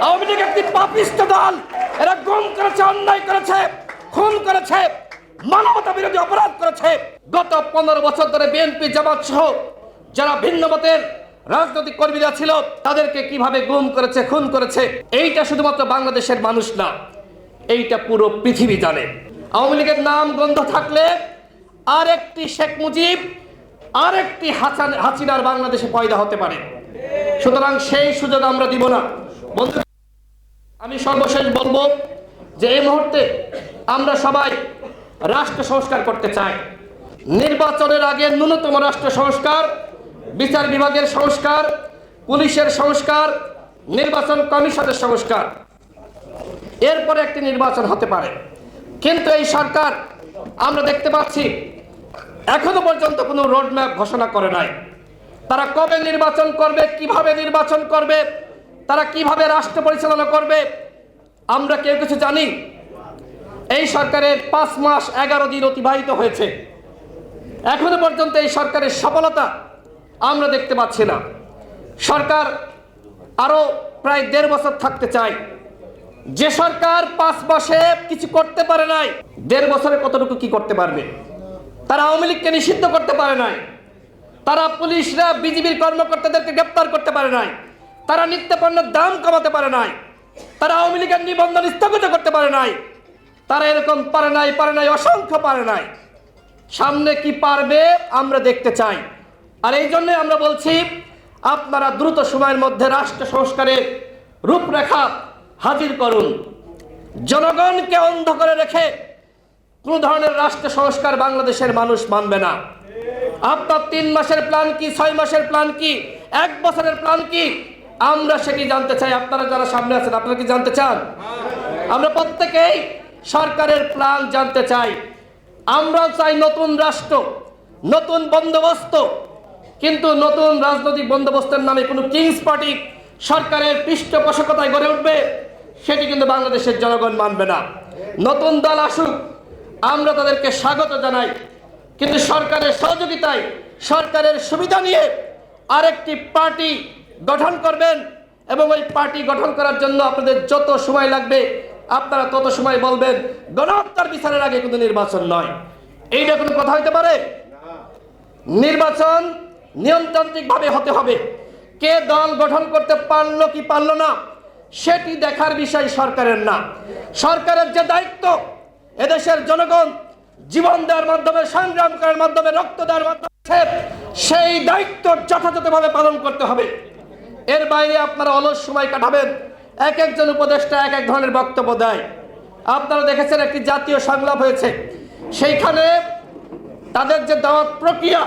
আওয়ামী লীগ একটি পাপিষ্ট দল। এরা গুম করেছে, অন্যায় করেছে, খুন করেছে, মানবতা বিরোধী অপরাধ করেছে। গত 15 বছর ধরে বিএনপি, জামাত সহ যারা ভিন্ন মতের রাজনৈতিক কর্মীরা ছিল তাদেরকে কিভাবে গুম করেছে, খুন করেছে, এইটা শুধুমাত্র বাংলাদেশের মানুষ না, এইটা পুরো পৃথিবী জানে। আওয়ামী লীগের নাম গন্ধ থাকলে আরেকটি শেখ মুজিব, আরেকটি হাসিনার বাংলাদেশে পয়দা হতে পারে। সুতরাং সেই সুযোগ আমরা দিব না। বন্ধু, আমি সর্বশেষ বলবো যে এই মুহূর্তে আমরা সবাই রাষ্ট্র সংস্কার করতে চাই। নির্বাচনের আগে ন্যূনতম রাষ্ট্র সংস্কার, বিচার বিভাগের সংস্কার, পুলিশের সংস্কার, নির্বাচন কমিশনের সংস্কার, এরপরে একটি নির্বাচন হতে পারে। কিন্তু এই সরকার আমরা দেখতে পাচ্ছি এখনো পর্যন্ত কোনো রোডম্যাপ ঘোষণা করে নাই। তারা কবে নির্বাচন করবে, কিভাবে নির্বাচন করবে, তারা কিভাবে রাষ্ট্র পরিচালনা করবে, আমরা কেউ কিছু জানি? এই সরকারের 5 মাস 11 দিন অতিবাহিত হয়েছে, এখনো পর্যন্ত এই সরকারের সফলতা আমরা দেখতে পাচ্ছি না। সরকার আরো প্রায় 1.5 বছর থাকতে চায়। যে সরকার 5 মাসে কিছু করতে পারে নাই, 1.5 বছরে কতটুকু কি করতে পারবে? তারা আওয়ামী লীগকে নিষিদ্ধ করতে পারে নাই, তারা পুলিশরা বিজিবির কর্মকর্তাদেরকে গ্রেপ্তার করতে পারে নাই, তারা নিত্যপণ্যের দাম কমাতে পারে নাই, তারা আওয়ামী লীগের নিবন্ধন স্থগিত করতে পারে নাই। তারা এরকম পারে নাই, অসংখ্য পারে নাই। সামনে কি পারবে আমরা দেখতে চাই। আর এই জন্য আমরা বলছি, আপনারা দ্রুত সময়ের মধ্যে রাষ্ট্র সংস্কারের রূপরেখা হাজির করুন। জনগণকে অন্ধ করে রেখে কোন ধরনের রাষ্ট্র সংস্কার বাংলাদেশের মানুষ মানবে না। আপনার 3 মাসের প্ল্যান কি, 6 মাসের প্ল্যান কি, 1 বছরের প্ল্যান কি, আমরা সেটি জানতে চাই। আপনারা যারা সামনে আছেন, আপনারা কি জানতে চান? আমরা প্রত্যেকেই সরকারের প্ল্যান জানতে চাই। আমরা চাই নতুন রাষ্ট্র, নতুন বন্দোবস্ত। কিন্তু নতুন রাজনৈতিক বন্দোবস্তের নামে কোনো কিংস পার্টি সরকারের পৃষ্ঠপোষকতায় গড়ে উঠবে, সেটি কিন্তু বাংলাদেশের জনগণ মানবে না। নতুন দল আসুক, আমরা তাদেরকে স্বাগত জানাই, কিন্তু সরকারের সহযোগিতায়, সরকারের সুবিধা নিয়ে আরেকটি পার্টি গঠন করবেন এবং ওই পার্টি গঠন করার জন্য আপনাদের যত সময় লাগবে আপনারা তত সময় বলবেন। গণহত্যার বিচারের আগে কিন্তু নির্বাচন নয়, এইটা কোনো কথা হতে পারে? নির্বাচন নিয়মতান্ত্রিকভাবে হতে হবে। কে দল গঠন করতে পারলো কি পারলো না সেটি দেখার বিষয় সরকারের না। সরকারের যে দায়িত্ব, এদেশের জনগণ জীবন দেওয়ার মাধ্যমে, সংগ্রাম করার মাধ্যমে, রক্ত দেওয়ার মাধ্যমে সেই দায়িত্ব যথাযথভাবে পালন করতে হবে। এর বাইরে আপনারা অলস সময় কাটাবেন। এক একজন উপদেষ্টা এক এক ধরনের বক্তব্য দেয়। আপনারা দেখেছেন একটি জাতীয় সংলাপ হয়েছে, সেইখানে তাদের যে দাওয়াত প্রক্রিয়া,